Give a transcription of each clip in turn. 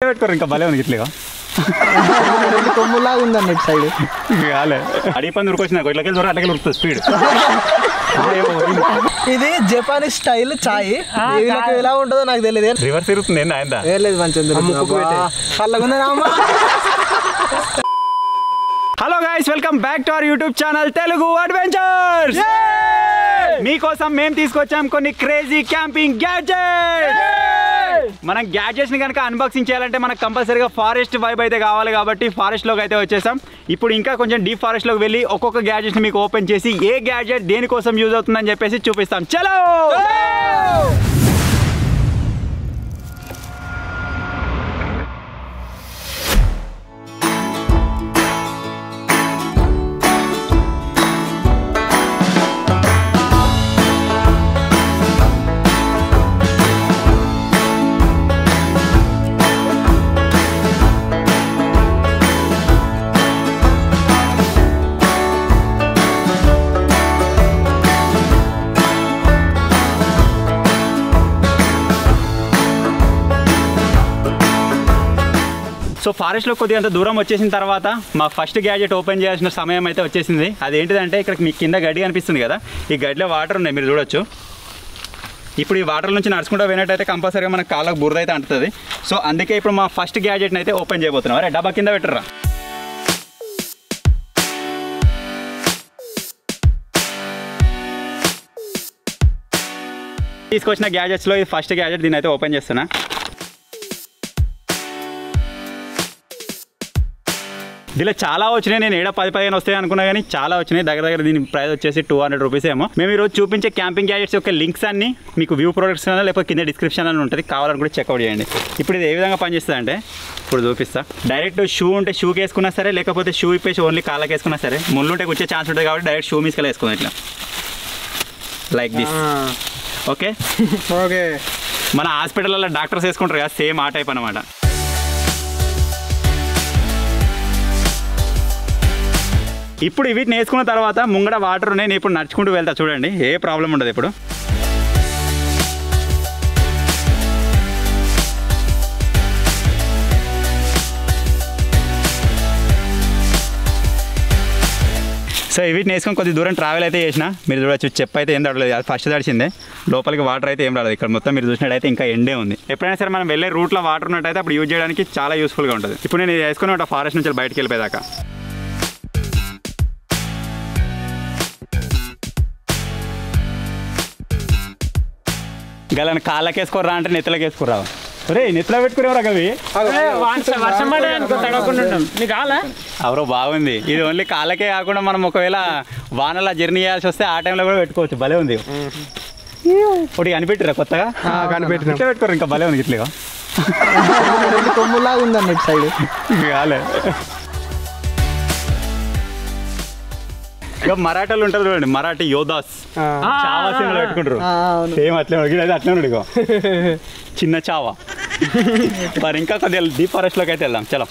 పెట్టుకోరు ఇంకా భలే ఉంది ఇట్లా కొమ్ములాగా ఉందండి ఇటు సైడ్. కాలే అడిగి పని ఉరికొచ్చిన ఇట్లకి దూరం అట్లకి ఉరుకుతుంది స్పీడ్. ఇది జపానీస్ స్టైల్ చాయ్. ఎలా ఉంటుందో నాకు తెలియదు. రివర్స్ తిరుగుతుంది ఏంది ఆయన లేదు మంచిగా. Hello guys, welcome back to our YouTube channel Telugu adventures. మీకోసం మేము తీసుకొచ్చాం కొన్ని క్రేజీ క్యాంపింగ్ గ్యాడ్జెట్స్. మనం గ్యాడ్జెట్స్ ని కనుక అన్బాక్సింగ్ చేయాలంటే మనకు కంపల్సరీగా ఫారెస్ట్ వైబ్ అయితే కావాలి కాబట్టి ఫారెస్ట్ లోకి అయితే వచ్చేసాం. ఇప్పుడు ఇంకా కొంచెం డీప్ ఫారెస్ట్ లోకి వెళ్ళి ఒక్కొక్క గ్యాడ్జెట్ ని మీకు ఓపెన్ చేసి ఏ గ్యాడ్జెట్ దేనికోసం యూజ్ అవుతుందని చెప్పేసి చూపిస్తాం. చలో సో ఫారెస్ట్లో కొద్దిగా అంత దూరం వచ్చేసిన తర్వాత మా ఫస్ట్ గ్యాడ్జెట్ ఓపెన్ చేయాల్సిన సమయం అయితే వచ్చేసింది. అదేంటిదంటే ఇక్కడ మీకు కింద గడ్డి కనిపిస్తుంది కదా, ఈ గడ్డిలో వాటర్ ఉన్నాయి మీరు చూడొచ్చు. ఇప్పుడు ఈ వాటర్ నుంచి నడుచుకుంటూ పోయినట్టయితే కంపల్సరీగా మనకు కాళ్ళకు బురద అయితే అంటుతుంది. సో అందుకే ఇప్పుడు మా ఫస్ట్ గ్యాడ్జెట్ని అయితే ఓపెన్ చేయబోతున్నాం. అరే డబ్బా కింద పెట్టరా. తీసుకొచ్చిన గ్యాడ్జెట్స్లో ఇది ఫస్ట్ గ్యాడ్జెట్, దీన్ని అయితే ఓపెన్ చేస్తున్నా. దీనిలో చాలా వచ్చినాయి. నేను 7-10-15 వస్తాయి అనుకున్నా కానీ చాలా వచ్చినాయి. దగ్గర దీని ప్రైస్ వచ్చేసి 200 రూపీస్ ఏమో. మేము ఈరోజు చూపించే క్యాంపింగ్ గ్యాడ్జెట్స్ యొక్క లింక్స్ అన్ని మీకు వ్యూ ప్రొడక్ట్స్ లేకపోతే కింద డిస్క్రిప్షన్ అని ఉంటుంది, కావాలని కూడా చెక్అవుట్ చేయండి. ఇప్పుడు ఇది ఏ విధంగా పనిచేస్తుంది అంటే ఇప్పుడు చూపిస్తా. డైరెక్ట్ షూ ఉంటే షూకి వేసుకున్నా సరే, లేకపోతే షూ ఇప్పేసి ఓన్లీ కాళ్ళకి వేసుకున్నా సరే, ముళ్ళు ఉంటే వచ్చే ఛాన్స్ ఉంటుంది కాబట్టి డైరెక్ట్ షూ మీస్కెళ్ళి వేసుకుందాం ఇట్లా లైక్ దిస్. ఓకే ఓకే, మన హాస్పిటల్లో డాక్టర్స్ వేసుకుంటారు కదా, సేమ్ ఆ టైప్ అనమాట. ఇప్పుడు వీటిని వేసుకున్న తర్వాత ముంగడ వాటర్ ఉన్నాయి. నేను ఇప్పుడు నడుచుకుంటూ వెళ్తా, చూడండి ఏ ప్రాబ్లం ఉండదు. ఇప్పుడు సో వీటిని వేసుకొని కొద్ది దూరం ట్రావెల్ అయితే చేసిన. మీరు చూడొచ్చు, చెప్పు అయితే ఏం తడలేదు, అది ఫస్ట్ తడిచిందే. లోపలికి వాటర్ అయితే ఏం రాలేదు. ఇక్కడ మొత్తం మీరు చూసినట్టయితే ఇంకా ఎండే ఉంది. ఎప్పుడైనా సరే మనం వెళ్ళే రూట్లో వాటర్ ఉన్నట్టయితే అప్పుడు యూజ్ చేయడానికి చాలా యూస్ఫుల్గా ఉంటుంది. ఇప్పుడు నేను వేసుకుని ఉంటా ఫారెస్ట్ నుంచి బయటకు వెళ్ళిపోయేదాకా. గలని కాళ్ళకి వేసుకోరా అంటే నెత్తలకి వేసుకోరా. రే నెత్తలో పెట్టుకునేవరా కవి ఎవరో బాగుంది. ఇది ఓన్లీ కాళ్ళకే కాకుండా మనం ఒకవేళ వానలా జర్నీ చేయాల్సి వస్తే ఆ టైంలో కూడా పెట్టుకోవచ్చు. భలే ఉంది. ఒకటి కనిపెట్టిరా కొత్తగా, కనిపెట్టిన పెట్టుకోరు ఇంకా భలే ఉంది. ఇట్లా కొమ్ములాగా ఉందండి ఇటు సైడ్. కాలే ఇక మరాఠాలు ఉంటారు చూడండి, మరాఠీ యోధాస్ చావా సినిమాలో పెట్టుకుంటారు. సేమ్ అట్లే అది అట్లే ఉన్నాడు ఇగో చిన్న చావా. మరి ఇంకా కొద్దిగా డీప్ ఫారెస్ట్లోకి అయితే వెళ్దాం. చలో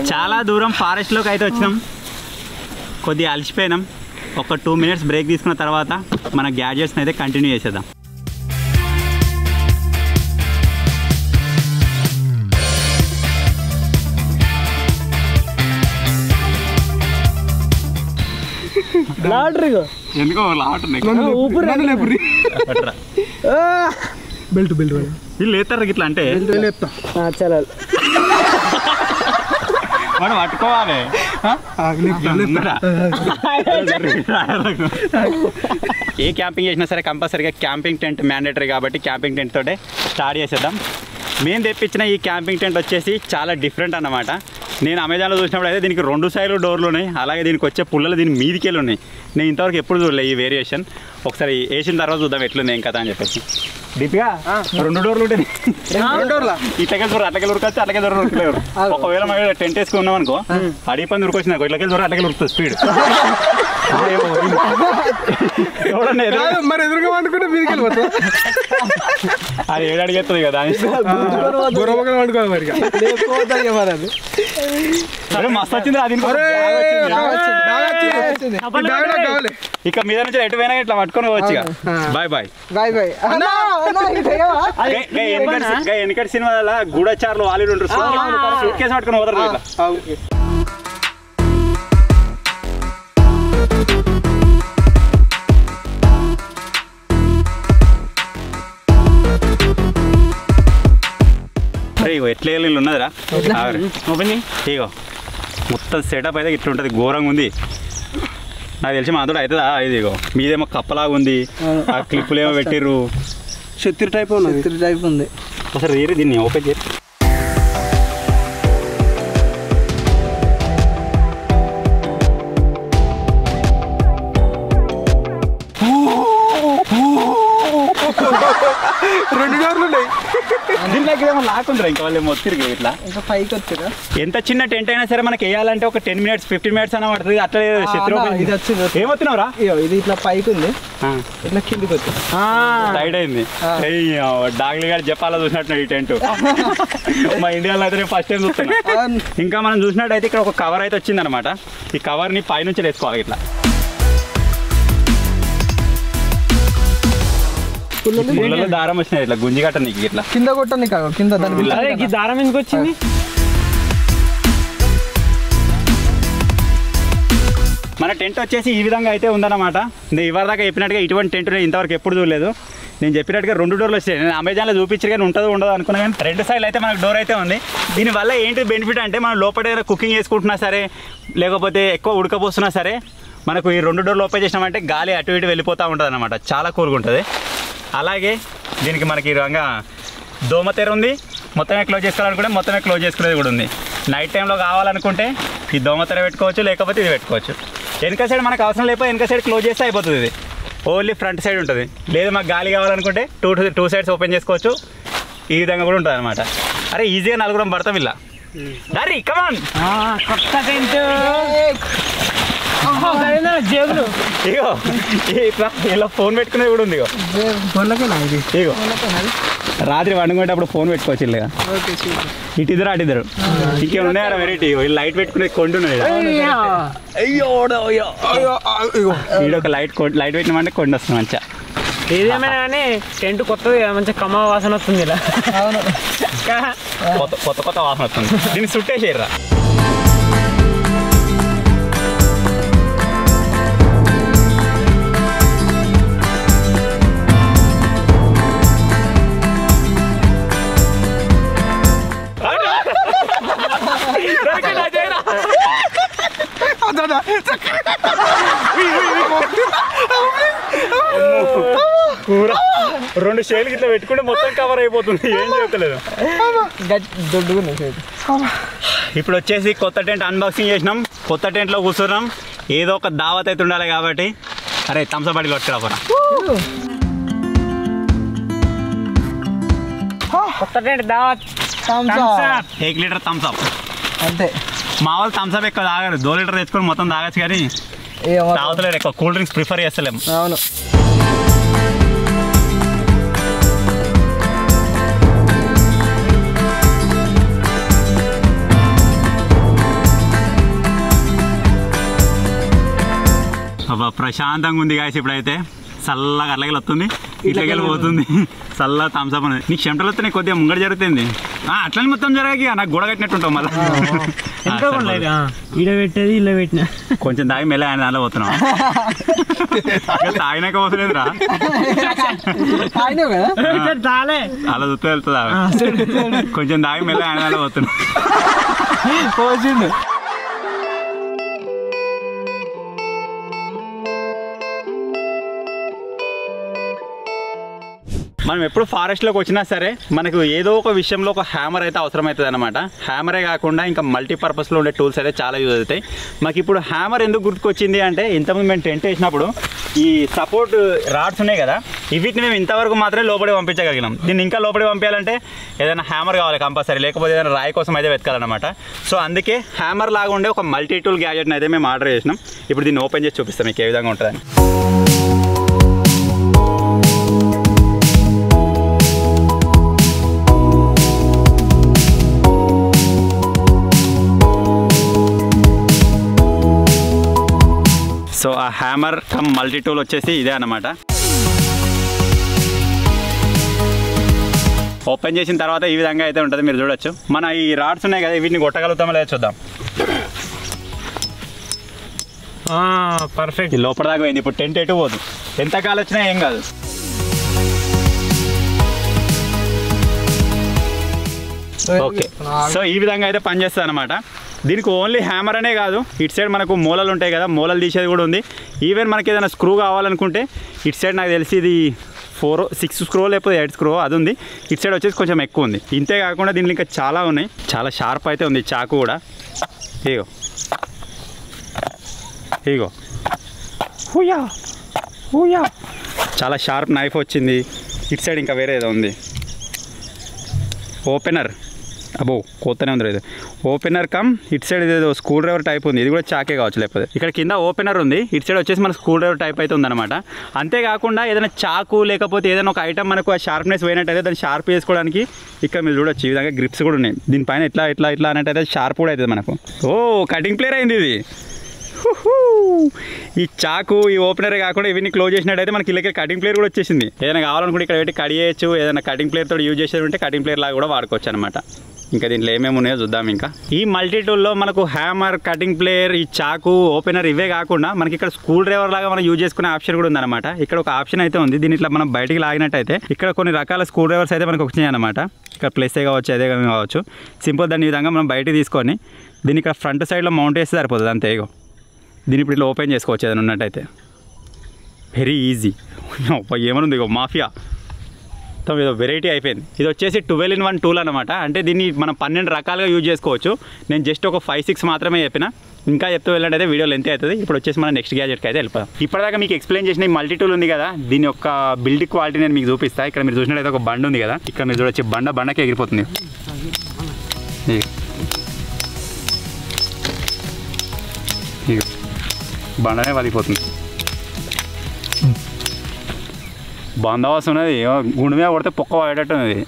చాలా దూరం ఫారెస్ట్లోకి అయితే వచ్చినాం. కొద్దిగా అలసిపోయినాం. ఒక 2 minutes బ్రేక్ తీసుకున్న తర్వాత మన గ్యాడ్జెట్స్ని అయితే కంటిన్యూ చేసేద్దాం. ఎందుకో బెల్ట్ వీళ్ళు లేతారు ఇట్లా అంటే చాలా మనం పట్టుకోవాలి. ఏ క్యాంపింగ్ చేసినా సరే కంపల్సరీగా క్యాంపింగ్ టెంట్ మ్యాండేటరీ కాబట్టి క్యాంపింగ్ టెంట్ తోటే స్టార్ట్ చేసేద్దాం. మేము తెప్పించిన ఈ క్యాంపింగ్ టెంట్ వచ్చేసి చాలా డిఫరెంట్ అన్నమాట. నేను అమెజాన్లో చూసినప్పుడు అయితే దీనికి 2 సైడ్లు డోర్లు ఉన్నాయి, అలాగే దీనికి వచ్చే పుల్లలు దీని మీదికెళ్ళి ఉన్నాయి. నేను ఇంతవరకు ఎప్పుడు చూడలేదు ఈ వేరియేషన్. ఒకసారి వేసిన తర్వాత చూద్దాం ఎట్లుంది ఏం కదా అని చెప్పేసి. దీపిగా 2 డోర్లు ఉంటాయి. ఇట్లకెళ్ళి దూరం అట్లకెళ్ళి ఉరకొచ్చి అట్లకే దూరం ఉరకలేరు. ఒకవేళ టెంట్ వేసుకున్నాం అనుకో, అడిగి పని ఉరికొచ్చిన ఇట్లకెళ్ళి దూరం అట్లకెళ్ళి ఉరుకుతుంది స్పీడ్. ఎవడన్నా మరి ఎదురుగా వండుకుంటే మీదికి వెళ్ళిపోతా అది ఏడు అడిగేస్తుంది కదా గుర్రమొక్కలు వండుకోవాలి మరి లేకపోతే మరి అది అరే మస్తు వచ్చింది అది కావాలి ఇక మీద నుంచి ఎటు పోయినా ఇట్లా పట్టుకొని పోవచ్చు ఇక బాయ్ బాయ్ బాయ్ బాయ్ వెనకటి సినిమాల గూఢచారులు వాళ్ళు ఉంటారు సూట్ కేసు పట్టుకొని పోతారు ఇట్లా ఇగో ఎట్లా వెళ్ళి ఉన్నదిరా ఇగో మొత్తం సెటప్ అయితే ఇట్లా ఉంటుంది ఘోరంగా ఉంది నాకు తెలిసి మాతో అవుతుందా ఇది ఇగో మీదేమో కప్పలాగా ఉంది ఆ క్లిప్పులు ఏమో పెట్టిర్రు శత్రు టైప్ ఉంది అసలు రేరు దీన్ని ఓపెన్ చేసి రెండు డోర్లు ఉన్నాయి దీంట్లోకి ఏమో లాక్కుంటారు ఇంకా వాళ్ళు ఏమో తిరిగి ఇట్లా ఇంకా పైకి వచ్చిరా ఎంత చిన్న టెంట్ అయినా సరే మనకి వేయాలంటే ఒక 10 minutes 15 minutes అన్న పడుతుంది అట్లా శత్రు ఇది వచ్చింది ఏమవుతున్నావురా ఇది ఇట్లా పైకి ఉంది ఇట్లా కిందికి వచ్చింది టైట్ అయింది డాగ్లీ గారు చెప్పాలా చూసినట్టు ఈ టెంట్ మా ఇండియాలో అయితే ఫస్ట్ టైం చూస్తున్నా ఇంకా మనం చూసినట్టయితే ఇక్కడ ఒక కవర్ అయితే వచ్చింది అనమాట ఈ కవర్ని పైనుంచి వేసుకోవాలి ఇట్లా పుల్లలో దారం వచ్చినాయి ఇట్లా గుంజి కట్ట నీకు ఇట్లా కింద కొట్టండి కాదు కింద దాని దారం ఎందుకు వచ్చింది మన టెంట్ వచ్చేసి ఈ విధంగా అయితే ఉందన్నమాట నేను ఇవరిదాకా చెప్పినట్టుగా ఇటువంటి టెంట్ నేను ఇంతవరకు ఎప్పుడు చూడలేదు నేను చెప్పినట్టుగా 2 డోర్లు వచ్చాయి నేను అమెజాన్లో చూపించారు కానీ ఉంటుందో ఉండదు అనుకున్నా కానీ 2 సైడ్లు అయితే మనకు డోర్ అయితే ఉంది దీనివల్ల ఏంటి బెనిఫిట్ అంటే మనం లోపల ఏదైనా కుకింగ్ చేసుకుంటున్నా సరే లేకపోతే ఎక్కువ ఉడకపోస్తున్నా సరే మనకు ఈ 2 డోర్లు ఓపెన్ చేసినామంటే గాలి అటు ఇటు వెళ్ళిపోతూ ఉంటుంది అనమాట చాలా కూల్గా ఉంటుంది అలాగే దీనికి మనకి ఈ విధంగా దోమతెర ఉంది మొత్తమే క్లోజ్ చేసుకోవాలనుకుంటే మొత్తమే క్లోజ్ చేసుకునేది కూడా ఉంది నైట్ టైంలో కావాలనుకుంటే ఈ దోమతెర పెట్టుకోవచ్చు లేకపోతే ఇది పెట్టుకోవచ్చు వెనక సైడ్ మనకు అవసరం లేకపోతే వెనక సైడ్ క్లోజ్ చేస్తే అయిపోతుంది ఇది ఓన్లీ ఫ్రంట్ సైడ్ ఉంటుంది లేదు మాకు గాలి కావాలనుకుంటే టూ సైడ్స్ ఓపెన్ చేసుకోవచ్చు ఈ విధంగా కూడా ఉంటుంది అనమాట అరే ఈజీగా 4 పడతాం ఇలా డరీ కమాన్ కొత్త టెంట్ జేబులు ఇగో ఇలా ఫోన్ పెట్టుకునేది కూడా ఉంది ఇగో ఇగో రాత్రి వండుకునేటప్పుడు ఫోన్ పెట్టుకోవచ్చు ఇల్లుగా ఇటు ఇద్దరు ఇంకేమున్నాయా వెరైటీ లైట్ పెట్టుకునే కొండున్నది ఒక లైట్ పెట్టినామంటే కొండ వస్తుంది మంచిగా ఏదేమైనా కానీ టెంట్ కొత్తది మంచిగా కమ్మ వాసన వస్తుంది ఇలా కొత్త వాసన వస్తుంది దీన్ని చుట్టేసేయరా కూర 2 షేలు ఇట్లా పెట్టుకుంటే మొత్తం కవర్ అయిపోతుంది ఏం చేయలేదు ఇప్పుడు వచ్చేసి కొత్త టెంట్ అన్బాక్సింగ్ చేసినాం కొత్త టెంట్లో కూర్చున్నాం ఏదో ఒక దావత్ అయితే ఉండాలి కాబట్టి అరే థమ్స్ అప్ బాటిల్ పట్టుకురాపరా కొత్త టెంట్ దావత్ 1 లీటర్ థమ్స్ అప్ అంతే మా వాళ్ళు థమ్స్ అప్ ఎక్కువ తాగారు 2 లీటర్ తెచ్చుకొని మొత్తం తాగచ్చు కానీ తాగుతలేరు ఎక్కువ కూల్ డ్రింక్స్ ప్రిఫర్ చేస్తలేము అవును అబ్బా ప్రశాంతంగా ఉంది గాయస్ ఇప్పుడైతే చల్లగా అల్లగలు వస్తుంది ఇట్లకి పోతుంది చల్ల థమ్స్అప్ అనేది నీకు చెమటలు వస్తున్నాయి కొద్దిగా ముంగడ జరుగుతుంది అట్లనే మొత్తం జరగాకి నాకు గొడవ కట్టినట్టుంటాం మళ్ళీ ఇలా పెట్టేది ఇలా పెట్టిన కొంచెం తాగి మెల్ల ఆయన దానిలో పోతున్నాం తాగినాక పోతలేదురా తాలే అలా చూస్తే వెళ్తుందా కొంచెం తాగి మెల్ల ఆయన దానిలో పోతున్నాం పోసిండు మనం ఎప్పుడు ఫారెస్ట్లోకి వచ్చినా సరే మనకు ఏదో ఒక విషయంలో ఒక హ్యామర్ అయితే అవసరమవుతుంది అనమాట. హ్యామరే కాకుండా ఇంకా మల్టీపర్పస్లో ఉండే టూల్స్ అయితే చాలా యూజ్ అవుతాయి. మాకు ఇప్పుడు హ్యామర్ ఎందుకు గుర్తుకొచ్చింది అంటే ఇంతకుముందు మేము టెంట్ వేసినప్పుడు ఈ సపోర్ట్ రాడ్స్ ఉన్నాయి కదా, వీటిని మేము ఇంతవరకు మాత్రమే లోపలికి పంపించగలిగినాం. దీన్ని ఇంకా లోపలికి పంపించాలంటే ఏదైనా హ్యామర్ కావాలి కంపల్సరీ, లేకపోతే ఏదైనా రాయి కోసం అయితే వెతకాలన్నమాట. సో అందుకే హ్యామర్ లాగా ఉండే ఒక మల్టీ టూల్ గ్యాజెట్ని అయితే మేము ఆర్డర్ చేసినాం. ఇప్పుడు దీన్ని ఓపెన్ చేసి చూపిస్తాం మీకు ఏ విధంగా ఉంటుందని. సో ఆ హ్యామర్ కమ్ మల్టీ టూల్ వచ్చేసి ఇదే అన్నమాట. ఓపెన్ చేసిన తర్వాత ఈ విధంగా అయితే ఉంటుంది, మీరు చూడొచ్చు. మన ఈ రాడ్స్ ఉన్నాయి కదా, వీటిని కొట్టగలుగుతామో లేదా చూద్దాం. పర్ఫెక్ట్. లోపల దాకా పోయింది. ఇప్పుడు టెంట్ ఎటు పోదు, ఎంత కాలు వచ్చినా ఏం కాదు. ఓకే, సో ఈ విధంగా అయితే పనిచేస్తుంది అనమాట. దీనికి ఓన్లీ హ్యామర్ అనే కాదు, ఇటు సైడ్ మనకు మూలలు ఉంటాయి కదా, మూలలు తీసేది కూడా ఉంది. ఈవెన్ మనకి ఏదైనా స్క్రూ కావాలనుకుంటే ఇటు సైడ్ నాకు తెలిసి ఇది 4-6 స్క్రూ లేకపోతే 8 స్క్రూ అది ఉంది. ఇటు సైడ్ వచ్చేసి కొంచెం ఎక్కువ ఉంది. ఇంతే కాకుండా దీంట్లో ఇంకా చాలా ఉన్నాయి. చాలా షార్ప్ అయితే ఉంది చాకు కూడా. ఇగో ఇగో హూయా హూయా, చాలా షార్ప్ నైఫ్ వచ్చింది. ఇటు సైడ్ ఇంకా వేరే ఏదో ఉంది, ఓపెనర్. అబ్బో కొత్తనే ఉంది ఇది. ఓపెనర్ కమ్ ఇటు సైడ్ ఇదేదో స్క్రూ డ్రైవర్ టైప్ ఉంది, ఇది కూడా చాకే కావచ్చు. లేకపోతే ఇక్కడ కింద ఓపెనర్ ఉంది, ఇటు సైడ్ వచ్చేసి మన స్క్రూ డ్రైవర్ టైప్ అయితే ఉందన్నమాట. అంతేకాకుండా ఏదైనా చాకు లేకపోతే ఏదైనా ఒక ఐటమ్ మనకు ఆ షార్ప్నెస్ పోయినట్టయితే దాన్ని షార్ప్ చేసుకోవడానికి ఇక్కడ మీరు చూడొచ్చు ఈ విధంగా గ్రిప్స్ కూడా ఉన్నాయి. దీనిపైన ఇట్లా ఇట్లా ఇట్లా అన్నట్టయితే షార్ప్ కూడా అవుతుంది మనకు. ఓ కటింగ్ ప్లేయర్ అయింది ఇది. ఈ చాకు ఈ ఓపెనరే కాకుండా ఇవన్నీ క్లోజ్ చేసినట్టయితే మనకి ఇళ్ళకి కటింగ్ ప్లేయర్ కూడా వచ్చేసింది. ఏదైనా కావాలనుకుంటే ఇక్కడ పెట్టి కట్ చేయొచ్చు. ఏదైనా కటింగ్ ప్లేయర్ తోటి యూజ్ చేసేది ఉంటే కటింగ్ ప్లేయర్ లాగా కూడా వాడుకోవచ్చు అనమాట. ఇంకా దీంట్లో ఏమేమి ఉన్నాయో చూద్దాం. ఇంకా ఈ మల్టీ టూల్లో మనకు హ్యామర్, కటింగ్ ప్లేయర్, ఈ చాకు, ఓపెనర్ ఇవే కాకుండా మనకి ఇక్కడ స్క్రూ డ్రైవర్ లాగా మనం యూజ్ చేసుకునే ఆప్షన్ కూడా ఉందన్నమాట. ఇక్కడ ఒక ఆప్షన్ అయితే ఉంది. దీని ఇట్లా మనం బయటికి లాగినట్టయితే ఇక్కడ కొన్ని రకాల స్క్రూ డ్రైవర్స్ అయితే మనకు వచ్చినాయి అనమాట. ఇక్కడ ప్లస్ కావచ్చు, అదే కావచ్చు. సింపుల్ దాని విధంగా మనం బయటికి తీసుకొని దీన్ని ఇక్కడ ఫ్రంట్ సైడ్లో మౌంట్ చేస్తే సరిపోతుంది అంతే. ఇగో దీన్ని ఇప్పుడు ఇట్లా ఓపెన్ చేసుకోవచ్చు ఏదైనా ఉన్నట్టయితే. Very easy. ఏమనుంది ఇగో మాఫియా ఏదో వెరైటీ అయిపోయింది. ఇది వచ్చేసి 12-in-1 టూల్ అనమాట. అంటే దీన్ని మనం 12 రకాలుగా యూజ్ చేసుకోవచ్చు. నేను జస్ట్ ఒక 5-6 మాత్రమే చెప్పిన, ఇంకా చెప్తూ వెళ్ళండి వీడియో లెంత్ అవుతుంది. ఇప్పుడు వచ్చేసి మన నెక్స్ట్ గ్యాజెట్కి అయితే వెళ్ళిపోదాం. ఇప్పటిదాకా మీకు ఎక్స్ప్లెయిన్ చేసిన ఈ మల్టీ టూల్ ఉంది కదా, దీని యొక్క బిల్డ్ క్వాలిటీ నేను మీకు చూపిస్తాను. ఇక్కడ మీరు చూసినట్టయితే ఒక బండ ఉంది కదా, ఇక్కడ మీరు చూడొచ్చు బండకి ఎగిరిపోతుంది. బండనే వలిపోతుంది. బందోబస్తు ఉన్నది, గుండు మీద కొడితే పొక్క పడేటట్టు ఉన్నది.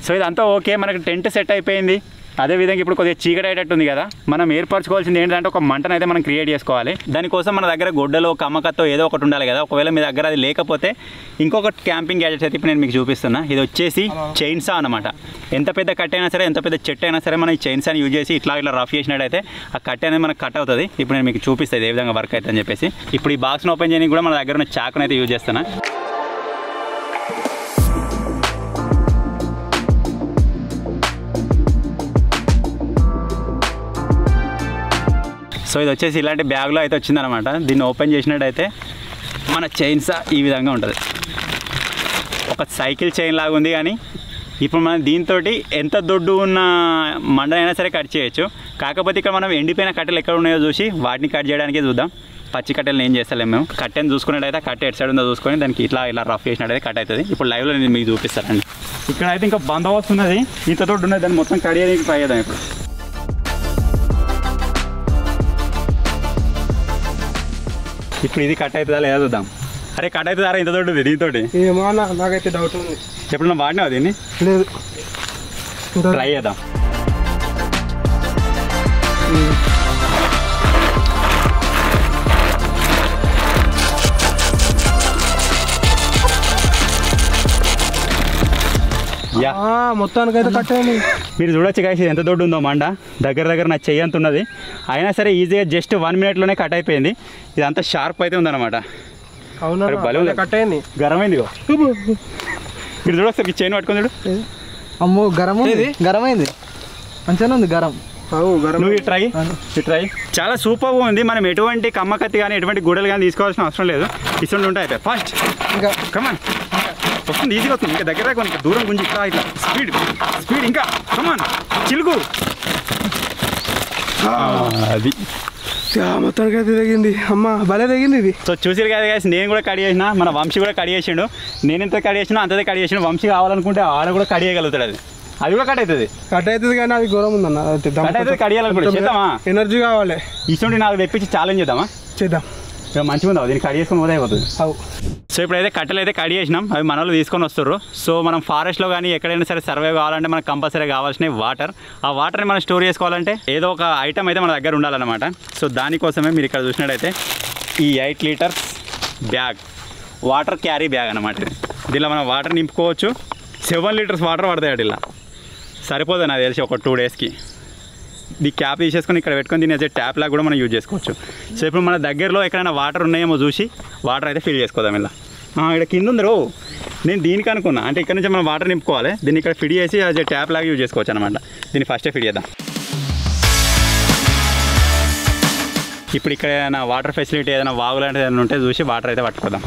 సో ఇదంతా ఓకే, మనకి టెంట్ సెట్ అయిపోయింది. అదేవిధంగా ఇప్పుడు కొద్దిగా చీకటి అయ్యేటట్టు ఉంది కదా, మనం ఏర్పరచుకోవాల్సింది ఏంటంటే ఒక మంటను అయితే మనం క్రియేట్ చేసుకోవాలి. దానికోసం మన దగ్గర గొడ్డలో కమ్మకత్తో ఏదో ఒకటి ఉండాలి కదా. ఒకవేళ మీ దగ్గర అది లేకపోతే ఇంకొక క్యాంపింగ్ గ్యాజెట్స్ అయితే ఇప్పుడు నేను మీకు చూపిస్తున్నా. ఇది వచ్చేసి చైన్సా అనమాట. ఎంత పెద్ద కట్ అయినా సరే, ఎంత పెద్ద చెట్టు అయినా సరే, మనం ఈ చైన్సాని యూజ్ చేసి ఇట్లా రఫ్ చేసినట్టయితే ఆ కట్ అనేది మనకు కట్ అవుతుంది. ఇప్పుడు నేను మీకు చూపిస్తాను ఏ విధంగా వర్క్ అవుతుందని చెప్పేసి. ఇప్పుడు ఈ బాక్స్ని ఓపెన్ చేయడానికి కూడా మన దగ్గర ఉన్న చాకుని అయితే యూజ్ చేస్తున్నా. సో ఇది వచ్చేసి ఇలాంటి బ్యాగ్లో అయితే వచ్చిందనమాట. దీన్ని ఓపెన్ చేసినట్టయితే మన చైన్సా ఈ విధంగా ఉంటుంది. ఒక సైకిల్ చైన్ లాగా ఉంది, కానీ ఇప్పుడు మనం దీంతో ఎంత దొడ్డు ఉన్న మండనైనా సరే కట్ చేయొచ్చు. కాకపోతే ఇక్కడ మనం ఎండిపోయిన కట్టెలు ఎక్కడ ఉన్నాయో చూసి వాటిని కట్ చేయడానికే చూద్దాం. పచ్చి కట్టెలు ఏం చేస్తలేము మేము. కట్టెని చూసుకున్నట్టయితే కట్టె ఎటు సైడ్ ఉందో చూసుకొని దానికి ఇట్లా రఫ్ చేసినట్టయితే కట్ అవుతుంది. ఇప్పుడు లైవ్లో నేను మీకు చూపిస్తానండి. ఇక్కడ అయితే ఇంకా బందోబస్తు ఉన్నది, ఇంత దొడ్డు ఉన్నది, దాన్ని మొత్తం కట్ చేయడానికి ట్రై చేద్దాం. ఇప్పుడు ఇది కట్ అవుతుందా లేదా చూద్దాం. అరే కట్ అవుతుందా ఇంత దొడ్డుది దీంతో? ఏమో నాకైతే డౌట్ ఉంది. ఎప్పుడన్నా వాడినావు దీన్ని? లేదు, ట్రై చేద్దాం. మొత్తానికైతే కట్ అయింది. మీరు చూడొచ్చు గైస్ ఎంత దొడ్డు ఉందో మండ. దగ్గర నా చెయ్యి అంత ఉన్నది. అయినా సరే ఈజీగా జస్ట్ 1 minute కట్ అయిపోయింది. ఇదంతా షార్ప్ అయితే ఉందన్నమాట. అవునా, కట్ అయింది, గరం అయింది. మీరు చూడొచ్చు ఈ చైన్ పట్టుకొని చూడు. అమ్మో గరమైంది, మంచిగానే ఉంది గరం. నువ్వు ట్రై చాలా సూపర్గా ఉంది. మనం ఎటువంటి కమ్మకత్తి కానీ ఎటువంటి గుడలు కానీ తీసుకోవాల్సిన అవసరం లేదు. ఇసుండి ఉంటాయి. ఫస్ట్ ఇంకా కమాన్ వస్తుంది, ఈజీగా వస్తుంది. ఇంకా దగ్గర కొంచెం దూరం గుంజి ఇట్లా స్పీడ్ ఇంకా కమాన్ చిలుకు. అది మొత్తానికి అయితే తెగింది. అమ్మ భలే తెగింది ఇది. సో చూసారు కదా guys, నేను కూడా కడి చేసిన, మన వంశీ కూడా కడి చేసిండు. నేను ఎంత కడి చేసినా అంతదే కడి చేసిన. వంశీ కావాలనుకుంటే ఆడ కూడా కడి చేయగలుగుతాడు. అది కూడా కట్ అవుతుంది కానీ అది ఘోరం ఉందన్న. కట్ అవుతుంది, కడి చేయాలనుకుంటే చేద్దామా? ఎనర్జీ కావాలి. ఇటువంటి నాకు తెప్పించి ఛాలెంజ్ చేద్దామా? చేద్దాం. మంచిగా ఉందా? దీన్ని కడి చేసుకుని పోతే అయిపోతుంది. సో ఇప్పుడైతే కట్టెలు అయితే కడి చేసినాం, అవి మన వాళ్ళు తీసుకొని వస్తారు. సో మనం ఫారెస్ట్లో కానీ ఎక్కడైనా సరే సర్వైవ్ కావాలంటే మనకు కంపల్సరీ కావాల్సినవి వాటర్. ఆ వాటర్ని మనం స్టోర్ చేసుకోవాలంటే ఏదో ఒక ఐటమ్ అయితే మన దగ్గర ఉండాలన్నమాట. సో దానికోసమే మీరు ఇక్కడ చూసినట్టయితే ఈ 8 litres bag, water carry bag అనమాట. దీనిలో మనం వాటర్ నింపుకోవచ్చు. 7 లీటర్స్ వాటర్ పడతాయి. ఇలా సరిపోదు నాకు తెలిసి ఒక 2 డేస్కి. ఈ క్యాప్ తీసేసుకొని ఇక్కడ పెట్టుకొని దీని అయితే ట్యాప్ లాగా కూడా మనం యూజ్ చేసుకోవచ్చు. సో ఇప్పుడు మన దగ్గరలో ఎక్కడైనా వాటర్ ఉన్నాయేమో చూసి వాటర్ అయితే ఫిల్ చేసుకోదాం. ఇలా ఇక్కడ కింద ఉంది రో, నేను దీనికి అనుకున్నా. అంటే ఇక్కడ నుంచి మనం వాటర్ నింపుకోవాలి, దీన్ని ఇక్కడ ఫిడ్ చేసి అది ట్యాప్ లాగా యూజ్ చేసుకోవచ్చు అనమాట. దీన్ని ఫస్టే ఫిడ్ చేద్దాం. ఇప్పుడు ఇక్కడ ఏదైనా వాటర్ ఫెసిలిటీ ఏదైనా వాగు లాంటిది ఏదైనా ఉంటే చూసి వాటర్ అయితే పట్టుకోదాం.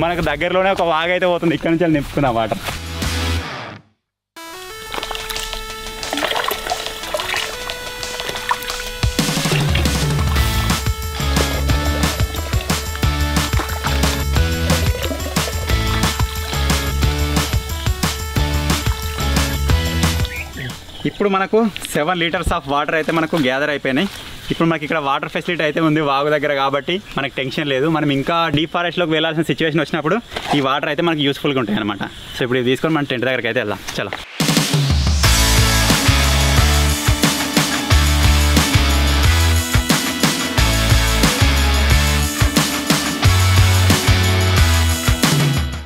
మనకు దగ్గరలోనే ఒక వాగు అయితే పోతుంది, ఇక్కడ నుంచి నింపుకుందాం వాటర్. ఇప్పుడు మనకు 7 లీటర్స్ ఆఫ్ వాటర్ అయితే మనకు గ్యాదర్ అయిపోయినాయి. ఇప్పుడు మనకి ఇక్కడ వాటర్ ఫెసిలిటీ అయితే ఉంది వాగు దగ్గర కాబట్టి మనకు టెన్షన్ లేదు. మనం ఇంకా డీప్ ఫారెస్ట్లోకి వెళ్ళాల్సిన సిచ్యువేషన్ వచ్చినప్పుడు ఈ వాటర్ అయితే మనకి యూస్ఫుల్గా ఉంటాయి అనమాట. సో ఇప్పుడు ఇది తీసుకొని మన టెంట్ దగ్గరికి అయితే వెళ్దాం. చలో.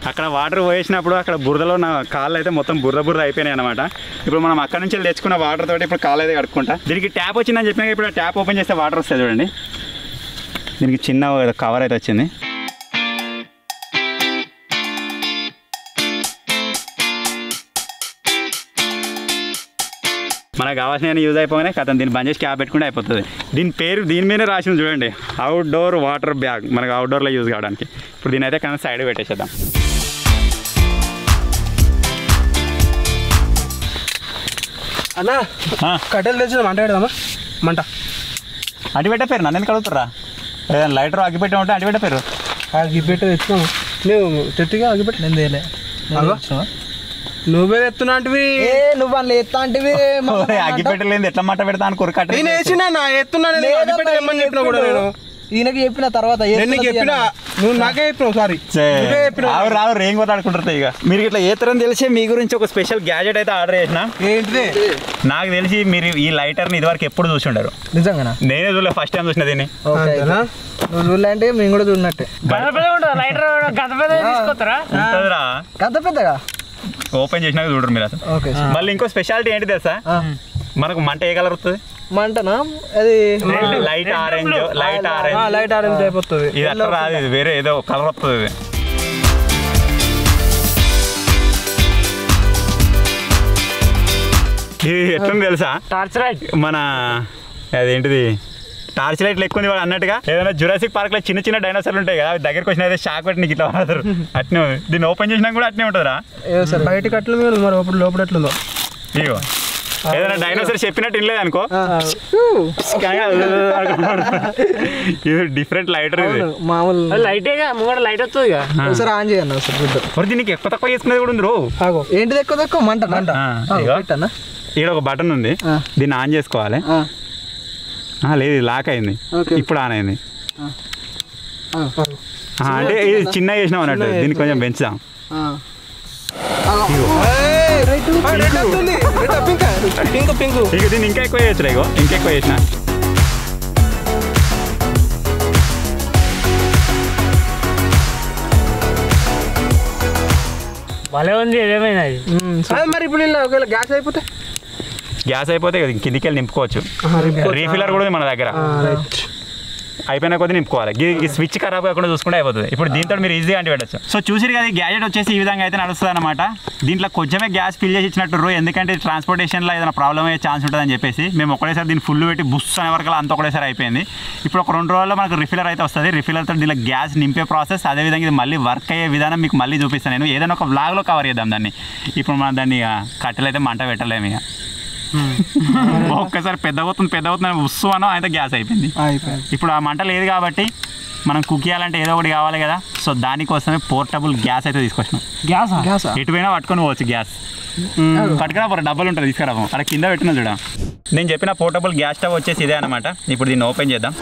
అక్కడ వాటర్ పోసినప్పుడు అక్కడ బురదలో నా కాళ్ళు అయితే మొత్తం బురద అయిపోయినాయి అనమాట. ఇప్పుడు మనం అక్కడ నుంచి తెచ్చుకున్న వాటర్ తోటి ఇప్పుడు కాళ్ళు అయితే కడుక్కుంటా. దీనికి ట్యాప్ వచ్చిందని చెప్పినా ఇప్పుడు ట్యాప్ ఓపెన్ చేస్తే వాటర్ వస్తుంది చూడండి. దీనికి చిన్న కవర్ అయితే వచ్చింది. మనకు కావాల్సిన యూజ్ అయిపోయినా కథ దీన్ని బంద్ చేసి క్యాప్ పెట్టుకుంటే అయిపోతుంది. దీని పేరు దీని మీదే రాసింది చూడండి, అవుట్డోర్ వాటర్ బ్యాగ్. మనకు అవుట్డోర్లో యూజ్ కావడానికి. ఇప్పుడు దీని అయితే కన్నా సైడ్ పెట్టేసేద్దాం. అన్నా కట్టెలు తెచ్చిన మంట పెడదామా? మంట అటు పెట్టే పేరు నన్ను ఎందుకు అడుగుతారా? ఏదైనా లైటర్ అగ్గిపెట్టి ఉంటే అటు పెట్టే పేరు. అగ్గిపెట్టి తెచ్చినాము. నువ్వు తెచ్చిగా అగ్గిపెట్టి నేను తేలే. నువ్వే ఎత్తున్నా అంటివి. నువ్వు వాళ్ళు ఎత్తా అంటివి. అగ్గిపెట్టలేదు ఎట్లా మాట పెడతా అని కొరకట్ట. నేను వేసినా ఎత్తున్నా చెప్పినా కూడా నేను ఈయనకి చెప్పిన తర్వాత చెప్పినా నువ్వు నాకే చెప్పినావు. సారీ రావు రేంగ్ కొట్టాడుకుంటారు. ఇక మీరు ఇట్లా ఏతరని తెలిసి మీ గురించి ఒక స్పెషల్ గ్యాజెట్ అయితే ఆర్డర్ చేసిన. ఏంటిది? నాకు తెలిసి మీరు ఈ లైటర్ని ఇదివరకు ఎప్పుడు చూసి ఉండరు. నిజంగా నేనే చూడలే, ఫస్ట్ టైం చూసిన దీన్ని. నువ్వు చూడలే అంటే మేము కూడా చూడనట్టే. గంత పెద్దగా ఓపెన్ చేసినాక చూడరు మీరు అసలు. మళ్ళీ ఇంకో స్పెషాలిటీ ఏంటి తెలుసా? మనకు మంట ఏ కలర్ వస్తుంది? మంటనా? అది లైట్ ఆరెంజ్. లైట్ ఆరెంజ్ అయిపోతుంది. ఇది అట్లా రాదు, ఇది వేరే ఏదో కలర్ వస్తుంది. ఇది ఎట్లా తెలుసా? Torch light. మన అదేంటిది టార్చ్ లైట్ లెక్క ఉంది వాడు అన్నట్టుగా. ఏదైనా జురాసిక్ పార్క్ లో చిన్న చిన్న డైనోసార్లు ఉంటాయి కదా, దగ్గరికి వచ్చిన అయితే షాక్ పెట్టి నీకు ఇట్లా వాడతారు. అట్నే ఉంది. దీన్ని ఓపెన్ చేసినా కూడా అట్నే ఉంటుందిరా. బయట కట్టలు మరి లోపల ఎట్లుందో. ఇగో ఏదైనా డైనోసార్ చెప్పినట్టు వినలేదు అనుకో. ఇది డిఫరెంట్ లైటర్. ఇది మామూలు లైట్ ముంగడ లైట్ వస్తుంది. ఒకసారి ఆన్ చేయండి. దీనికి ఎక్కువ తక్కువ చేసుకునేది కూడా ఉంది రో. ఏంటిది ఎక్కువ తక్కువ? మంట. ఇక్కడ ఒక బటన్ ఉంది, దీన్ని ఆన్ చేసుకోవాలి. లేదు ఇది లాక్ అయింది, ఇప్పుడు ఆన్ అయింది. అంటే ఇది చిన్న చేసినాం అన్నట్టు. దీన్ని కొంచెం పెంచుదాం. ఇక దీన్ని ఇంకా ఎక్కువ చేయొచ్చు. ఇగో ఇంకెక్కువ చేసిన. భలే ఉంది. ఏమైనా మరి ఇప్పుడు ఒకవేళ గ్యాస్ అయిపోతే కిందికి వెళ్ళి నింపుకోవచ్చు. రీఫిల్లర్ కూడా ఉంది మన దగ్గర. అయిపోయిన కొద్దీ నింపుకోవాలి ఈ స్విచ్ ఖరాబ్ కాకుండా చూసుకుంటే అయిపోతుంది. ఇప్పుడు దీంతో మీరు ఈజీగా అంటి పెట్టచ్చు. సో చూసిరు కదా, ఈ గ్యాజెట్ వచ్చేసి ఈ విధంగా అయితే నడుస్తుంది అనమాట. దీంట్లో కొంచెమే గ్యాస్ ఫిల్ చేసి ఇచ్చినట్టు, ఎందుకంటే ట్రాన్స్పోర్టేషన్లో ఏదైనా ప్రాబ్లమ్ అయ్యే ఛాన్స్ ఉంటుందని చెప్పేసి మేము ఒకటేసారి దీన్ని ఫుల్ పెట్టి బుస్ అనే వరకు అంత ఒకటేసారి అయిపోయింది. ఇప్పుడు ఒక 2 రోజుల్లో మనకు రిఫిలర్ అయితే వస్తుంది. రిఫిలర్తో దీనిలో గ్యాస్ నింపే ప్రాసెస్, అదేవిధంగా ఇది మళ్ళీ వర్క్ అయ్యే విధానం మీకు మళ్ళీ చూపిస్తాను నేను. ఏదైనా ఒక వ్లాగ్లో కవర్ చేద్దాం దాన్ని. ఇప్పుడు మనం దాన్ని కట్టెలు అయితే మంట పెట్టలేము ఇక. ఒక్కసారి పెద్ద అవుతుంది ఉస్సు అనో అయితే గ్యాస్ అయిపోయింది. ఇప్పుడు ఆ మంట లేదు కాబట్టి మనం కుక్ చేయాలంటే ఏదో ఒకటి కావాలి కదా. సో దానికోసమే పోర్టబుల్ గ్యాస్ అయితే తీసుకొచ్చినాం. గ్యాస్ ఎటువైనా పట్టుకొని పోవచ్చు. గ్యాస్ పట్టుకురా డబ్బాలు ఉంటుంది, తీసుకురాము. అక్కడ కింద పెట్టినా చూడ. నేను చెప్పిన పోర్టబుల్ గ్యాస్ స్టవ్ వచ్చేసి ఇదే అనమాట. ఇప్పుడు దీన్ని ఓపెన్ చేద్దాం.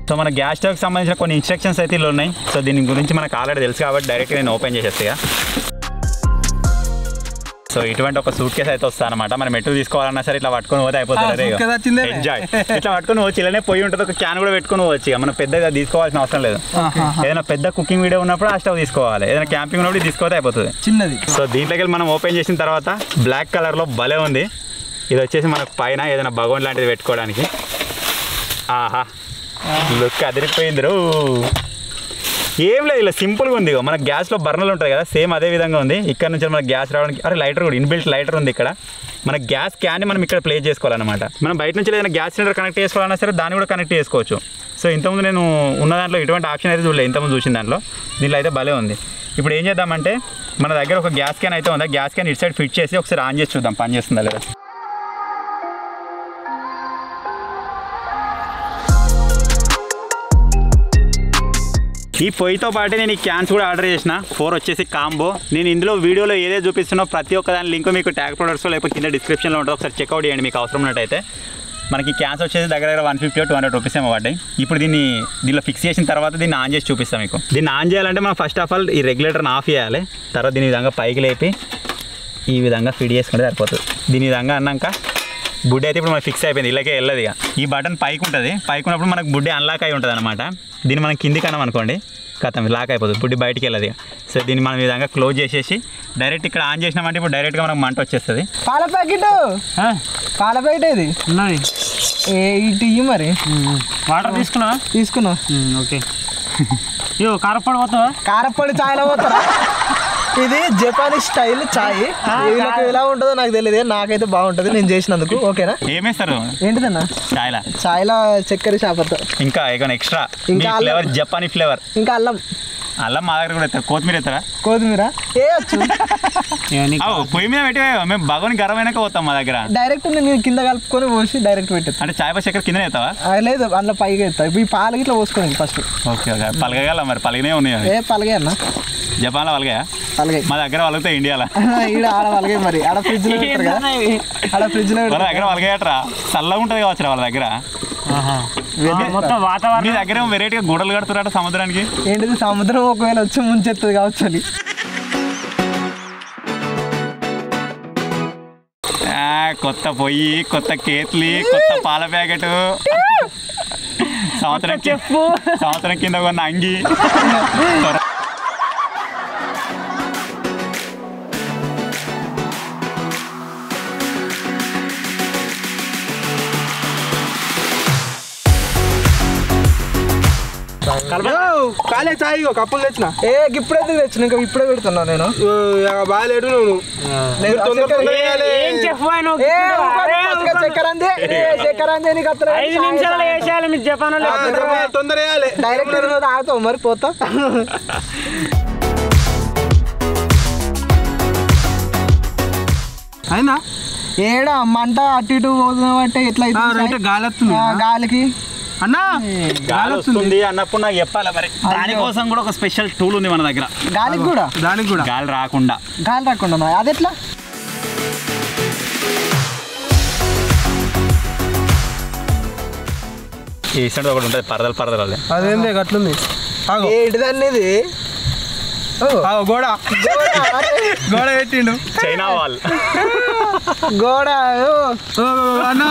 సో మన గ్యాస్ స్టవ్కి సంబంధించిన కొన్ని ఇన్స్ట్రక్షన్స్ అయితే ఇలా ఉన్నాయి. సో దీని గురించి మనకు ఆల్రెడీ తెలుసు కాబట్టి డైరెక్ట్గా నేను ఓపెన్ చేసేస్తా. సో ఇటువంటి ఒక సూట్ కేసు అయితే వస్తా అనమాట. మనం ఎటు తీసుకోవాలన్నా సరే ఇట్లా పట్టుకొని పోతే అయిపోతుంది. ఎంజాయ్. ఇట్లా పట్టుకొని పోవచ్చు. ఇలానే పొయ్యి ఉంటుంది, ఒక క్యాన్ కూడా పెట్టుకొని పోవచ్చు. ఇక మనం పెద్దగా తీసుకోవాల్సిన అవసరం లేదు. ఏదైనా పెద్ద కుకింగ్ వీడియో ఉన్నప్పుడు ఆ స్టవ్ తీసుకోవాలి. ఏదైనా క్యాంపింగ్ ఉన్నప్పుడు తీసుకోతే అయిపోతుంది చిన్నది. సో దీంట్లోకి మనం ఓపెన్ చేసిన తర్వాత బ్లాక్ కలర్లో భలే ఉంది. ఇది వచ్చేసి మనకు పైన ఏదైనా భగవాన్ లాంటిది పెట్టుకోవడానికి. ఆహా, లుక్ అదిరిపోయింది రో. ఏం లేదు, ఇలా సింపుల్గా ఉంది. మన గ్యాస్లో బర్నర్లు ఉంటాయి కదా, సేమ్ అదే విధంగా ఉంది. ఇక్కడ నుంచి మన గ్యాస్ రావడానికి లైటర్ కూడా ఇన్బిల్ట్ లైటర్ ఉంది ఇక్కడ. మన గ్యాస్ క్యాన్ని మనం ఇక్కడ ప్లేస్ చేసుకోవాలన్నమాట. మనం బయట నుంచి ఏదైనా గ్యాస్ సిలిండర్ కనెక్ట్ చేసుకోవాలన్నా సరే దాన్ని కూడా కనెక్ట్ చేసుకోవచ్చు. సో ఇంతకుముందు నేను ఉన్న దాంట్లో ఇటువంటి ఆప్షన్ అయితే చూడలేదు, ఇంతకుముందు చూసిన దాంట్లో. దీంట్లో అయితే భలే ఉంది. ఇప్పుడు ఏం చేద్దామంటే మన దగ్గర ఒక గ్యాస్ క్యాన్ అయితే ఉంది. గ్యాస్ క్యాన్ ఇటు సైడ్ ఫిట్ చేసి ఒకసారి ఆన్ చేసి చూద్దాం పని చేస్తుందా లేదా. ఈ పొయ్యితో పాటు నేను ఈ క్యాన్స్ కూడా ఆర్డర్ చేసిన 4 వచ్చేసి కాంబో. నేను ఇందులో వీడియోలో ఏదే చూపిస్తున్నా ప్రతి ఒక్క దాని లింక్ మీకు ట్యాగ్ ప్రొడక్ట్స్లో లేకపోతే కింద డిస్క్రిప్షన్లో ఉంటుంది. ఒకసారి చెక్అవుట్ చేయండి మీకు అవసరం ఉన్నట్టయితే. మనకి క్యాన్స్ వచ్చేసి దగ్గర 150-200 రూపీస్ ఏమో పడ్డాయి. ఇప్పుడు దీనిలో ఫిక్స్ చేసిన తర్వాత దీన్ని ఆన్ చేసి చూపిస్తాం మీకు. దీన్ని ఆన్ చేయాలంటే మనం ఫస్ట్ ఆఫ్ ఆల్ ఈ రెగ్యులేటర్ని ఆఫ్ చేయాలి. తర్వాత దీని విధంగా పైకి లేపి ఈ విధంగా ఫిట్ చేసుకుంటే సరిపోతుంది. దీని విధంగా అన్నాక బుడ్డి అయితే ఇప్పుడు మనకి ఫిక్స్ అయిపోయింది, ఇలాగే వెళ్ళదు. ఇక ఈ బటన్ పైకి ఉంటుంది, పైకి ఉన్నప్పుడు మనకు బుడ్డి అన్లాక్ అయి ఉంటుంది అనమాట. దీన్ని మనం కిందికి అన్నాం అనుకోండి, కథం లాక్ అయిపోతుంది, బుడ్డి బయటికి వెళ్ళదు. సో దీన్ని మనం ఈ విధంగా క్లోజ్ చేసేసి డైరెక్ట్ ఇక్కడ ఆన్ చేసినామంటే ఇప్పుడు డైరెక్ట్గా మనకు మంట వచ్చేస్తుంది. పాల ప్యాకెట్ ఇది ఇటు ఇయ్యి మరి. వాటర్ తీసుకున్నా ఓకే. ఇయో కారపొడి పోతావా? కారపొడి చాయ్లో పోతారా? ఇది జపానీస్ స్టైల్ చాయ్. వీళ్ళకి ఎలా ఉంటుందో నాకు తెలియదు, నాకైతే బాగుంటుంది నేను చేసినందుకు. ఓకేనా? ఏమేస్తారు ఏంటిదన్నా? చాయ్లో చక్కెర చాపతో ఇంకా ఎక్స్ట్రా ఫ్లేవర్, జపానీ ఫ్లేవర్. ఇంకా అల్లం మా దగ్గర కూడా ఎత్తారు. కొత్తిమీర ఎత్తారా? కొత్తిమీర వేయచ్చు. పొయ్యి మీద పెట్టి మేము బాగా గరం అయినాక పోతాం. మా దగ్గర డైరెక్ట్ నేను కింద కలుపుకొని పోసి డైరెక్ట్ పెట్టేది. అంటే చాయ్ పై చక్కెర కింద ఎత్తావా? లేదు, అందులో పైగా ఎత్తా. ఇప్పుడు ఈ పాలు ఇట్లా పోసుకోండి ఫస్ట్. ఓకే పలగగల మరి పలగనే ఉన్నాయి. పలగే అన్న, జపాన్లో పలగాయా? పలగాయి. మా దగ్గర పలుగుతాయి ఇండియాలో. ఆడ పలగాయి మరి. ఆడ ఫ్రిడ్జ్ లో పెడతారు కదా, ఆడ ఫ్రిడ్జ్ లో వాళ్ళ దగ్గర పలగాయట్రా. చల్లగా ఉంటుంది కావచ్చు వాళ్ళ దగ్గర. మొత్తం వాతావరణం. మీ దగ్గర వెరైటీగా గోడలు కడుతున్నారట సముద్రానికి. ఏంటిది? సముద్రం ఒకవేళ వచ్చి ముంచెత్తది కావచ్చు అని. కొత్త పొయ్యి, కొత్త కేత్లి, కొత్త పాల ప్యాకెట్, సంవత్సరం కింద కొన్న అంగి. కాలే చాయ్ కప్పులు తెచ్చిన. ఇప్పుడే తెచ్చిన, ఇంకా ఇప్పుడే పెడుతున్నా నేను. బాగా లేడు నువ్వు. చక్కెర అంది 5 నిమిషాలు వేసేయాలి మీకు జపాన్ తొందర వేయాలి. డైరెక్ట్ ఆగుతావు మరి పోతా. అయినా ఏడా మంట అటు ఇటు పోతుందంటే ఎట్లా గాలి వస్తుంది. గాలికి అన్నా గాలి వస్తుంది అన్నప్పుడు నాకు చెప్పాలి మరి. దానికోసం కూడా ఒక స్పెషల్ టూల్ ఉంది మన దగ్గర. గాలికి కూడా గాలి రాకుండా అది ఎట్లా? ఈ సైడ్ ఒకటి ఉంటుంది పరదలు. అదేంది అట్లుంది? ఏంటిదండి ఇది? గోడ గోడ పెట్టిండు చైనా వాల్ గోడ అన్న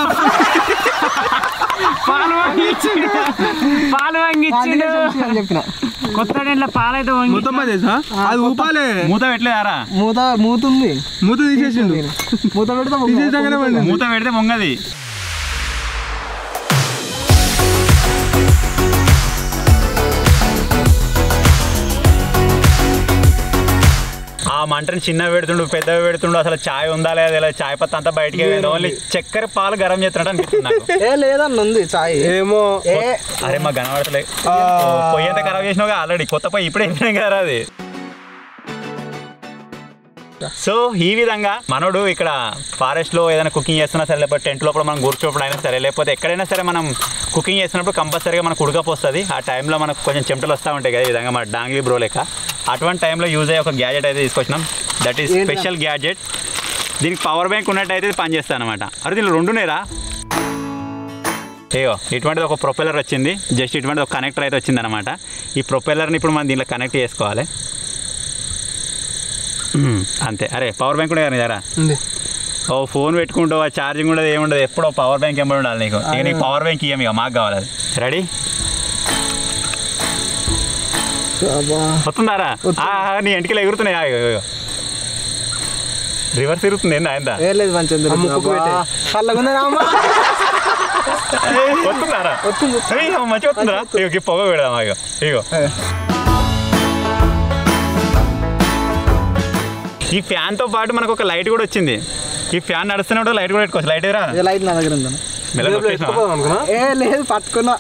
పాలు వంగిచ్చిండు చెప్పిన కొత్త ఇంట్లో పాలైతే వంగి మొత్తం చేసా అది ఊపాలే మూత పెట్టలేదారా మూతుంది మూత తీసేసిండు మూత పెడితే తీసేసాగానే పండింది. మూత పెడితే మొంగది. ఆ మంటని చిన్న పెడుతుండు పెద్ద పెడుతుండు అసలు చాయ్ ఉందా లేదా చాయ్ పత్త అంతా బయటికి ఓన్లీ చక్కెర పాలు గరం చేస్తున్నట్టు అనిపిస్తుంది నాకు. లేదన్న ఉంది చాయ్ ఏమో అరే మాకు కనబడతలే పొయ్యి అంతా ఖరాబ్ చేసినావుగా ఆల్రెడీ కొత్త పొయ్యి ఇప్పుడే అయిపోయినాం కదా అది. సో ఈ విధంగా మనోడు ఇక్కడ ఫారెస్ట్లో ఏదైనా కుకింగ్ చేస్తున్నా సరే లేకపోతే టెంట్ లోపల మనం కూర్చోప్పుడు అయినా సరే లేకపోతే ఎక్కడైనా సరే మనం కుకింగ్ చేస్తున్నప్పుడు కంపల్సరీగా మనకు ఉడకపోస్తుంది. ఆ టైంలో మనకు కొంచెం చెమటలు వస్తూ ఉంటాయి కదా ఈ విధంగా మన డాంగ్లీ బ్రో లెక్క. అటువంటి టైంలో యూజ్ అయ్యే ఒక గ్యాజెట్ అయితే తీసుకొచ్చినాం. That is special gadget. దీనికి పవర్ బ్యాంక్ ఉన్నట్టయితే పనిచేస్తాను అనమాట. అరే దీనిలో రెండునేరా ఏయో ఇటువంటిది ఒక ప్రొపెల్లర్ వచ్చింది. జస్ట్ ఇటువంటిది ఒక కనెక్టర్ అయితే వచ్చింది అనమాట. ఈ ప్రొపెల్లర్ని ఇప్పుడు మనం దీంట్లో కనెక్ట్ చేసుకోవాలి అంతే. అరే పవర్ బ్యాంక్ ఉండే కదా నీ దగ్గర ఓ ఫోన్ పెట్టుకుంటావు ఛార్జింగ్ ఉండదు ఏముండదు ఎప్పుడో పవర్ బ్యాంక్ ఎంబడి ఉండాలి నీకు. ఇక నీకు పవర్ బ్యాంక్ ఇవ్వం ఇక మాకు కావాలి. అది రెడీ వస్తుందారా నీ ఇంటికి ఎగురుతున్నాయి రివర్స్ తిరుగుతుంది ఏందా ఆయన లేదు మంచిగా వస్తుందారా మంచిగా వస్తుందా ఇక పొగ పెడదాం ఇగో ఇగో. ఈ ఫ్యాన్తో పాటు మనకు ఒక లైట్ కూడా వచ్చింది. ఈ ఫ్యాన్ నడుస్తున్నప్పుడు లైట్ కూడా పెట్టుకోవచ్చు. లైట్ ఎదురా లైట్ నా దగ్గర ఉందా లేదు పట్టుకున్నా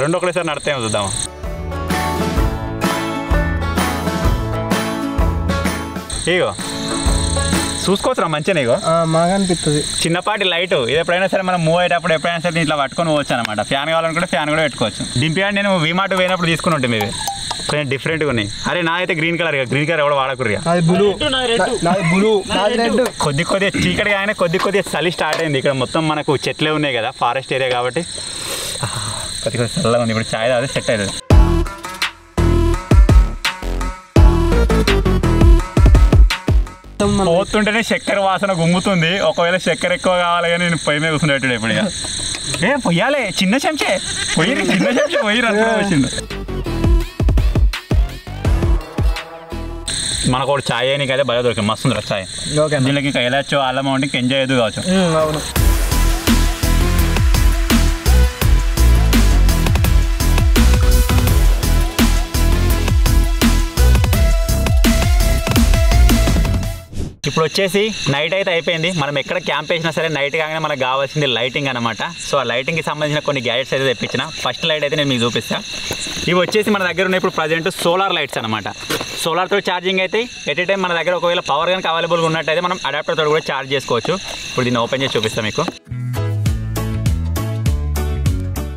రెండు ఒకటేసారి నడితే చూద్దామా. ఇగో చూసుకోవచ్చురా మంచిగా ఇగో బాగా అనిపిస్తుంది. చిన్నపాటి లైట్ ఇది ఎప్పుడైనా సరే మనం మూవ్ అయ్యేటప్పుడు ఎప్పుడైనా సరే ఇట్లా పట్టుకొని పోవచ్చు అనమాట. ఫ్యాన్ కావాలనుకుంటే ఫ్యాన్ కూడా పెట్టుకోవచ్చు. దింపియాడు నేను వీమార్ట్ పోయినప్పుడు తీసుకుని ఉంటాయి ఇవి కొంచెం డిఫరెంట్గా ఉన్నాయి. అరే నా అయితే గ్రీన్ కలర్ గ్రీన్ కలర్ ఎవడో వాడకుర్రిగా కొద్ది కొద్దిగా చీకటిగా ఆయన కొద్దిగా చలి స్టార్ట్ అయింది. ఇక్కడ మొత్తం మనకు చెట్లే ఉన్నాయి కదా ఫారెస్ట్ ఏరియా కాబట్టి కొద్దిగా చల్లగా ఉంది. ఇప్పుడు చాయ్ తాగితే సెట్ అవుతుంది. పోతుంటేనే చక్కెర వాసన గుమ్ముతుంది. ఒకవేళ చక్కెర ఎక్కువ కావాలి కానీ నేను పొయ్యి మీద కూర్చునేటాడు ఇప్పుడు ఇక పొయ్యాలి చిన్న చెంచే పొయ్యి చిన్న చెంచే పొయ్యి రద్దు వచ్చింది. మనకు ఒకటి ఛాయ్ నీకు అయితే బాగా దొరికింది మస్తు ఉంది ఛాయ్. దీనికి ఇంకా వెళ్ళచ్చు అల్లం ఉంటే ఇంకా ఎంజాయ్ అయ్యేది కావచ్చు. అవును ఇప్పుడు వచ్చేసి నైట్ అయితే అయిపోయింది. మనం ఎక్కడ క్యాంప్ వేసినా సరే నైట్ కాగానే మనకు కావాల్సింది లైటింగ్ అనమాట. సో ఆ లైటింగ్కి సంబంధించిన కొన్ని గ్యాజెట్స్ అయితే తెప్పించిన. ఫస్ట్ లైట్ అయితే నేను మీకు చూపిస్తాను. ఇవి వచ్చేసి మన దగ్గర ఉన్న ఇప్పుడు ప్రజెంట్ సోలార్ లైట్స్ అనమాట. సోలార్తో ఛార్జింగ్ అయితే ఎట్ ఏ టైం మన దగ్గర ఒకవేళ పవర్ కనుక అవైలబుల్గా ఉన్నట్టయితే మనం అడాప్టర్తో కూడా ఛార్జ్ చేసుకోవచ్చు. ఇప్పుడు దీన్ని ఓపెన్ చేసి చూపిస్తాను మీకు.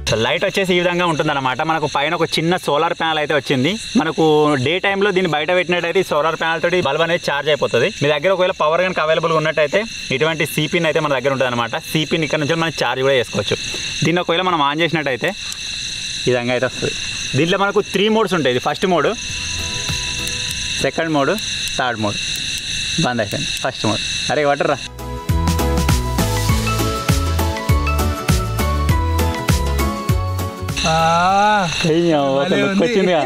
సో లైట్ వచ్చేసి ఈ విధంగా ఉంటుందన్నమాట. మనకు పైన ఒక చిన్న సోలార్ ప్యానల్ అయితే వచ్చింది. మనకు డే టైంలో దీన్ని బయట పెట్టినట్టయితే ఈ సోలార్ ప్యానల్ తోటి బల్బ్ అనేది ఛార్జ్ అయిపోతుంది. మీ దగ్గర ఒకవేళ పవర్ కనుక అవైలబుల్గా ఉన్నట్టయితే ఇటువంటి సిపిన్ అయితే మన దగ్గర ఉంటుంది అనమాట. సిపిన్ ఇక్కడ నుంచి మనం ఛార్జ్ కూడా చేసుకోవచ్చు. దీన్ని ఒకవేళ మనం ఆన్ చేసినట్టయితే ఈ విధంగా అయితే వస్తుంది. దీంట్లో మనకు 3 మోడ్స్ ఉంటాయి. ఇది first mode, second mode, third mode. బంద్ అయిపోయింది ఫస్ట్ మోడ్. అరే వాటర్రా వచ్చిందిగా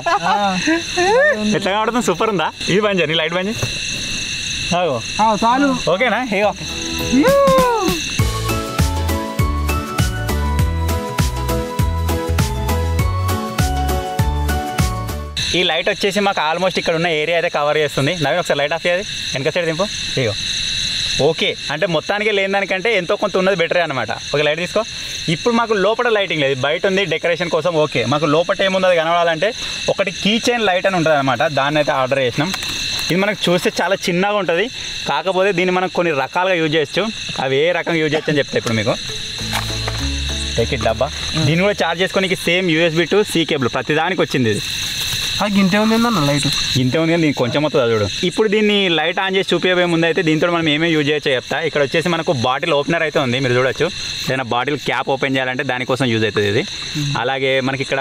ఎట్లా కనబడుతుంది సూపర్ ఉందా. ఇది బంద్ చేయి నీ లైట్ బంద్ చేయి చాలు ఓకేనా. ఏ ఓకే ఈ లైట్ వచ్చేసి మాకు ఆల్మోస్ట్ ఇక్కడ ఉన్న ఏరియా అయితే కవర్ చేస్తుంది. నవీన్ ఒకసారి లైట్ ఆఫ్ చేయాలి వెనక సైడ్ దింపు. ఇగో ఓకే అంటే మొత్తానికి లేని దానికంటే ఎంతో కొంత ఉన్నది బెటరే అనమాట. ఒక లైట్ తీసుకో. ఇప్పుడు మాకు లోపల లైటింగ్ లేదు, బయట ఉంది డెకరేషన్ కోసం. ఓకే మాకు లోపల ఏముంది అది కనబడాలంటే ఒకటి కీ చైన్ లైట్ అని ఉంటుంది అనమాట. దాన్ని అయితే ఆర్డర్ చేసినాం. ఇది మనకు చూస్తే చాలా చిన్నగా ఉంటుంది, కాకపోతే దీన్ని మనం కొన్ని రకాలుగా యూజ్ చేయొచ్చు. అవి ఏ రకంగా యూజ్ చేయొచ్చు అని చెప్తా ఇప్పుడు మీకు. టేకిట్ డబ్బా దీన్ని కూడా ఛార్జ్ చేసుకోనికి same USB to C cable ప్రతిదానికి వచ్చింది. ఇది గింతే ఉంది లైట్ ఇంతే ఉంది కానీ దీనికి కొంచెం మొత్తం చూడు. ఇప్పుడు దీన్ని లైట్ ఆన్ చేసి చూపించే ముందు అయితే దీంతో మనం ఏమేమి యూజ్ చేయొచ్చో చెప్తా. ఇక్కడ వచ్చేసి మనకు బాటిల్ ఓపెనర్ అయితే ఉంది, మీరు చూడొచ్చు. ఏదైనా బాటిల్ క్యాప్ ఓపెన్ చేయాలంటే దానికోసం యూజ్ అవుతుంది ఇది. అలాగే మనకి ఇక్కడ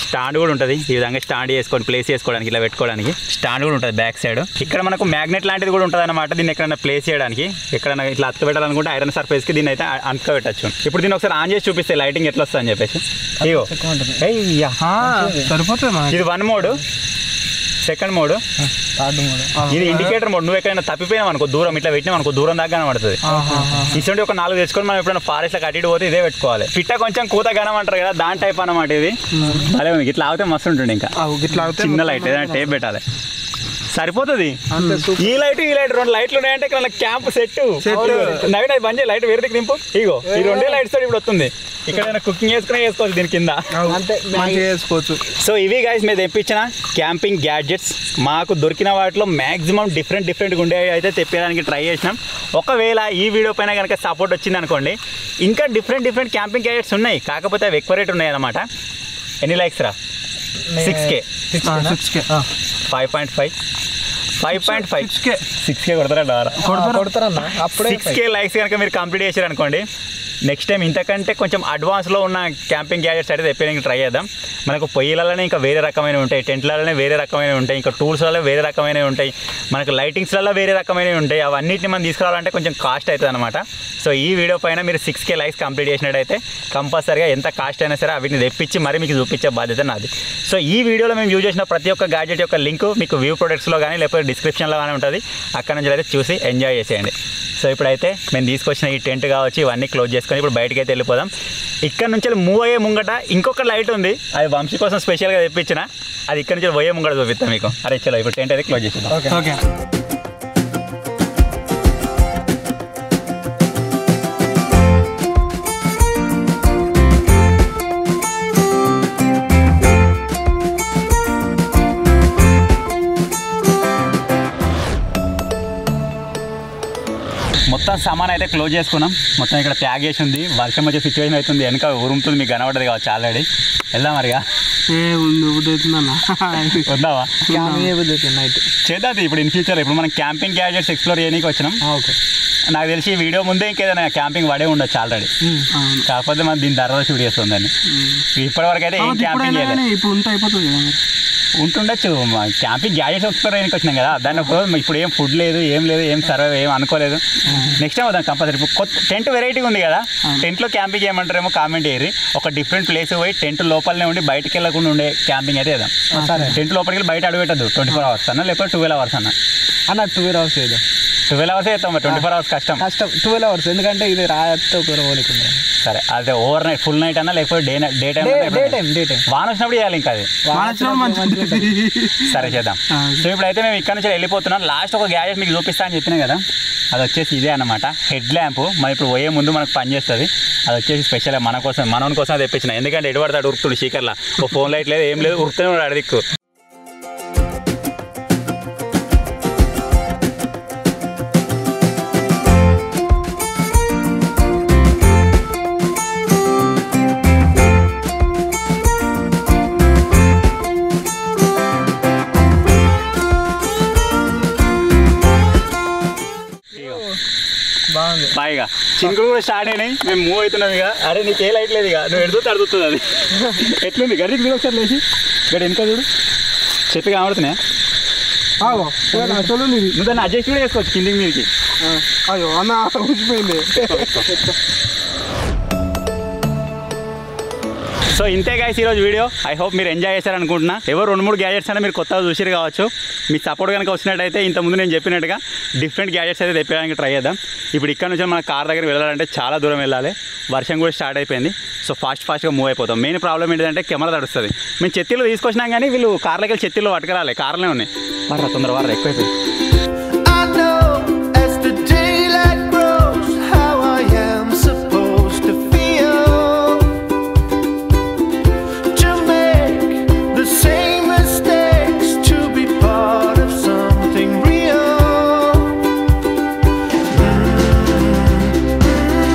స్టాండ్ కూడా ఉంటుంది. ఈ విధంగా స్టాండ్ చేసుకొని ప్లేస్ చేసుకోవడానికి, ఇలా పెట్టుకోవడానికి స్టాండ్ కూడా ఉంటుంది బ్యాక్ సైడ్. ఇక్కడ మనకు మ్యాగ్నెట్ లాంటిది కూడా ఉంటుంది అనమాట. దీన్ని ఎక్కడైనా ప్లేస్ చేయడానికి, ఎక్కడైనా ఇట్లా అతుక పెట్టాలనుకుంటే ఐరన్ సర్ఫేస్కి దీన్ని అయితే అతుక పెట్టచ్చు. ఇప్పుడు దీన్ని ఒకసారి ఆన్ చేసి చూపిస్తే లైటింగ్ ఎట్లా వస్తుంది అని చెప్పేసి. ఇగో సరిపోతుంది. ఇది 1 మోడ్, సెకండ్ మోడ్, ఇది ఇండికేటర్ మోడ్. నువ్వు ఎక్కడైనా తప్పిపోయినావు అనుకో, దూరం ఇట్లా పెట్టినావు అనుకో, దూరం దాకా కనబడుతుంది. ఇటువంటి ఒక 4 తెచ్చుకొని మనం ఎప్పుడైనా ఫారెస్ట్లకు అటు ఇటు పోతే ఇదే పెట్టుకోవాలి. పిట్ట కొంచెం కూత గనమంటారు కదా, దాని టైప్ అనమాట ఇది. భలే ఉంది. ఇట్లా ఆగితే మస్తు ఉంటుంది. ఇంకా చిన్న లైట్ ఏదైనా టేప్ పెట్టాలి, సరిపోతుంది. ఈ లైట్ 2 లైట్లు ఉన్నాయంటే ఇక్కడ క్యాంప్ సెట్ నవీన్. అది బంద్ చేయి, లైట్ వేరే నింపు. ఇగో ఈ 2 లైట్స్ తోటి ఇప్పుడు వస్తుంది. ఇక్కడ కుకింగ్ చేసుకోవచ్చు దీని కింద, చేసుకోవచ్చు. సో ఇవి గైస్ మేము తెప్పించిన క్యాంపింగ్ గ్యాడ్జెట్స్. మాకు దొరికిన వాటిలో మ్యాక్సిమం డిఫరెంట్గా ఉండే అయితే తెప్పడానికి ట్రై చేసినాం. ఒకవేళ ఈ వీడియో పైన కనుక సపోర్ట్ వచ్చింది అనుకోండి, ఇంకా డిఫరెంట్ క్యాంపింగ్ గ్యాడ్జెట్స్ ఉన్నాయి, కాకపోతే అవి ఎక్కువ రేట్ ఉన్నాయి అన్నమాట. ఎన్ని లైక్స్ రా? 6K 5.5 కొడతారన్న అప్పుడే 6K లైక్స్ కనుక మీరు కంప్లీట్ చేశారు అనుకోండి, నెక్స్ట్ టైం ఇంతకంటే కొంచెం అడ్వాన్స్లో ఉన్న క్యాంపింగ్ గ్యాజెట్స్ అయితే తెప్పడానికి ట్రై చేద్దాం. మనకు పొయ్యిలలోనే ఇంకా వేరే రకమైనవి ఉంటాయి, టెంట్లలోనే వేరే రకమైనవి ఉంటాయి, ఇంకా టూల్స్లలో వేరే రకమైనవి ఉంటాయి, మనకు లైటింగ్స్లలో వేరే రకమైనవి ఉంటాయి. అవన్నిటిని మనం తీసుకురావాలంటే కొంచెం కాస్ట్ అవుతుంది అనమాట. సో ఈ వీడియో పైన మీరు 6K లైక్స్ కంప్లీట్ చేసినట్టయితే కంపల్సరీగా ఎంత కాస్ట్ అయినా సరే వీటిని తెప్పించి మరి మీకు చూపించే బాధ్యత నాది. సో ఈ వీడియోలో మేము యూజ్ చేసిన ప్రతి ఒక్క గ్యాడ్జెట్ యొక్క లింక్ మీకు వ్యూ ప్రొడక్ట్స్లో కానీ లేకపోతే డిస్క్రిప్షన్లో కానీ ఉంటుంది. అక్కడ నుంచి అయితే చూసి ఎంజాయ్ చేసేయండి. సో ఇప్పుడైతే మేము తీసుకొచ్చిన ఈ టెంట్ కావచ్చు ఇవన్నీ క్లోజ్ చేసుకొని ఇప్పుడు బయటకి అయితే వెళ్ళిపోదాం. ఇక్కడ నుంచి మూవ్ అయ్యే ముంగట ఇంకొక లైట్ ఉంది, అది వంశీ కోసం స్పెషల్గా తెప్పించిన. అది ఇక్కడ నుంచి పోయే ముంగట చూపిస్తాం మీకు. అరే చలో ఇప్పుడు టెంట్ అయితే క్లోజ్ చేసేద్దాం. ఓకే. మొత్తం సామాన్ అయితే క్లోజ్ చేసుకున్నాం. మొత్తం ఇక్కడ ప్యాక్ చేసి ఉంది. వర్షం వచ్చే సిచ్యువేషన్ అవుతుంది, వెనక ఉరుముతుంది, మీకు కనబడదు కావచ్చు ఆల్రెడీ. వెళ్దాం మరిగా. వద్దావా నైట్ చేద్దాం ఇప్పుడు ఇన్ ఫ్యూచర్. ఇప్పుడు మనం క్యాంపింగ్ గ్యాడ్జెట్స్ ఎక్స్ప్లోర్ చేయడానికి వచ్చినాం. ఓకే. నాకు తెలిసి ఈ వీడియో ముందే ఇంకేదైనా క్యాంపింగ్ పడే ఉండొచ్చు ఆల్రెడీ, కాకపోతే మనం దీని తర్వాత షూట్ చేస్తుందని. ఇప్పటివరకు అయితే ఏం క్యాంపింగ్ చేయలేదు. ఇప్పుడు ఉంటే అయిపోతుంది కదా, ఉంటుండొచ్చు. క్యాంపింగ్ గ్యాజెట్స్ ఎక్స్ప్లోర్ చేయడానికి వచ్చినాం కదా, దాన్ని ఇప్పుడు ఏం ఫుడ్ లేదు, ఏం సర్వే ఏం అనుకోలేదు. నెక్స్ట్ టైం వద్దాం కంపల్సరీ. ఇప్పుడు కొత్త టెంట్ వెరైటీ ఉంది కదా, టెంట్లో క్యాంపింగ్ చేయమంటారేమో కామెంట్ చేయరు. ఒక డిఫరెంట్ ప్లేస్ పోయి టెంట్ లోపలనే ఉండి బయటకు వెళ్ళకుండా ఉండే క్యాంపింగ్ అయితే వేద్దాం. టెంట్ లోపలికి వెళ్ళి బయట అడుగుపెట్టద్దు. 24 hours అన్నా లేకపోతే 12 hours అన్న. 12 hours చేద్దాం. 12 hours చేస్తాం, 24 hours కష్టం. 12 hours ఎందుకంటే ఇది రాత్రి పోలేకుండా. సరే అదే ఓవర్ నైట్ ఫుల్ నైట్ అన్నా లేకపోతే డే టైం వాన వచ్చినప్పుడు చేయాలి. ఇంకా అది సరే చేద్దాం. సో ఇప్పుడైతే మేము ఇక్కడ నుంచి వెళ్ళిపోతున్నాం. లాస్ట్ ఒక గ్యాజెట్ మీకు చూపిస్తా అని చెప్పినా కదా, అది వచ్చేసి ఇదే అన్నమాట, హెడ్ ల్యాంప్. మనం ఇప్పుడు పోయే ముందు మనకు పని చేస్తుంది. అది వచ్చేసి స్పెషల్గా మన కోసం తెప్పించిన. ఎందుకంటే ఎటు పడతాడు ఉరుకుతుడు చీకర్లా, ఓ ఫోన్ లైట్ లేదు ఏం లేదు, ఉరుకుతూనే ఉన్నాడు అడిదిక్కు. బాయిగా చినుకులు కూడా స్టార్ట్ అయినాయి. మేము మూవ్ అవుతున్నాం ఇక. అరే నీకు ఏ లైట్ లేదు ఇక, నువ్వు ఎడుతూ అడుగుతుంది అది. ఎట్లుంది గడికి మీరు ఒకసారి లేచి గడి వెనుక చూడు, చెట్టు కనబడుతున్నాయా? నువ్వు దాన్ని అడ్జస్ట్ కూడా చేసుకోవచ్చు కిందికి మీరికి. అయ్యో అన్న ఊసిపోయింది. సో ఇంతే గైస్ ఈరోజు వీడియో. ఐ హోప్ మీరు ఎంజాయ్ చేశారనుకుంటున్నా. ఎవరు 2-3 గ్యాజెట్స్ అయినా మీరు కొత్తగా చూసిరు కావచ్చు. మీ సపోర్ట్ కనుక వచ్చినట్టయితే ఇంతకుముందు నేను చెప్పినట్టుగా డిఫరెంట్ గ్యాజెట్స్ అయితే తెప్పడానికి ట్రై చేద్దాం. ఇప్పుడు ఇక్కడ నుంచి మన కార్ దగ్గర వెళ్ళాలంటే చాలా దూరం వెళ్ళాలి. వర్షం కూడా స్టార్ట్ అయిపోయింది. సో ఫాస్ట్గా మూవ్ అయిపోతాం. మెయిన్ ప్రాబ్లం ఏంటంటే కెమెరా తడుస్తుంది. మేము చెత్తీలు తీసుకొచ్చినాం కానీ వీళ్ళు కార్లోకి వెళ్ళి చెత్తీలు పట్టుకురాలి, కార్లోనే ఉన్నాయి. తొందర ఎక్కువైపోయింది.